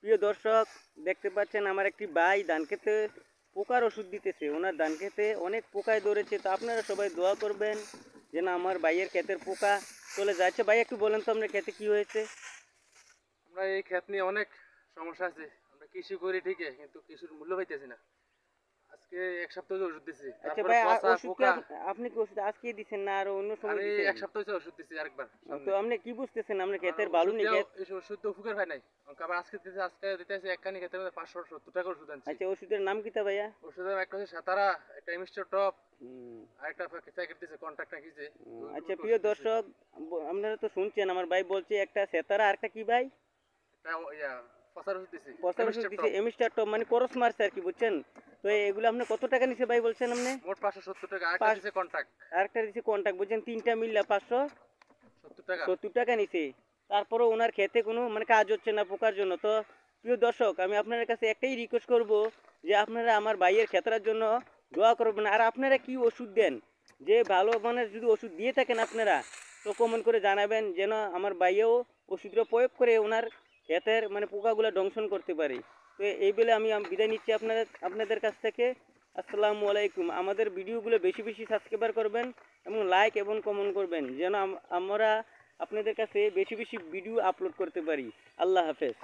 প্রিয় দর্শক, দেখতে পাচ্ছেন আমার একটি ভাই ধান খেতে পোকার ওষুধ দিতেছে। ওনার ধান খেতে অনেক পোকায় ধরেছে, তো আপনারা সবাই দোয়া করবেন যেন আমার ভাইয়ের ক্ষেতের পোকা চলে যাচ্ছে। ভাই একটু বলেন তো আপনার ক্ষেতে কি হয়েছে? আমরা এই ক্ষেত নিয়ে অনেক সমস্যা আছে। আমরা কৃষি করি ঠিকই, কিন্তু কৃষির মূল্য পাইতেছি না। আজকে এক সপ্তাহ ধরে ওষুধ দিছি, আচ্ছা তারপরে ভাই, পচা ওষুধ কি পোকা। আপনি কি ওষুধ আজকে দিচ্ছেন না আর অন্য সময় আমি দিচ্ছেন? এক সপ্তাহ হচ্ছে ওষুধ দিছি আরেকবার তো সামনে। আপনি কি বুঝতেছেন আপনার আর ক্ষেতের ভালো ওষুধ নেই দেওয়া ক্ষেত? এই ওষুধ তো উপকার হয় নাই। আমাকে আবার আজকে দিতেছে একখানি ক্ষেতের মধ্যে 570 টাকা ওষুধ আনছি। আচ্ছা, ওষুধের নাম কিতা ভাইয়া? ওষুধের একটা হচ্ছে সাতারা, একটা এমিস্টার টপ, হুম। আর একটা প্যাকেট দিছে কন্ট্রাক্ট নাকি যে আচ্ছা ওই প্রিয় ওষুধ দিছে। দর্শক, আপনারা তো শুনছেন আমার ভাই বলছে একটা সেতারা আর একটা কি ভাই? একটা পচার ওষুধ দিছি, পচার ওষুধ এমিস্টার দিছে টপ। এমিস্টার টপ, মানে করস মারছে আর কি, বুঝছেন? তো এগুলো আপনি কত টাকা নিছে ভাই বলছেন আপনি? মোট 570 টাকা, আরেকটা পাঁচ, দিছে কন্ট্রাক্ট আরেকটা দিছে কন্টাক্ট, বুঝছেন? তিনটা মিললা 70 টাকা। 570 টাকা নিছে। তারপরও ওনার খেতে কোনো মানে কাজ হচ্ছে না পোকার জন্য। তো প্রিয় দর্শক, আমি আপনাদের কাছে একটাই রিকোয়েস্ট করব যে আপনারা আমার ভাইয়ের খেতার জন্য দোয়া করবেন। আর আপনারা কি ওষুধ দেন, যে ভালো মানের যদি ওষুধ দিয়ে থাকেন আপনারা, তো কমেন্ট করে জানাবেন যেন আমার ভাইয়েও ওষুধটা প্রয়োগ করে ওনার ক্ষেতের মানে পোকাগুলো দংশন করতে পারে। তো এই বলে আমি বিদায় নিচ্ছি আপনাদের কাছ থেকে। আসসালামু আলাইকুম। আমাদের ভিডিওগুলো বেশি বেশি সাবস্ক্রাইবার করবেন এবং লাইক এবং কমেন্ট করবেন যেন আমরা আপনাদের কাছে বেশি বেশি ভিডিও আপলোড করতে পারি। আল্লাহ হাফেজ।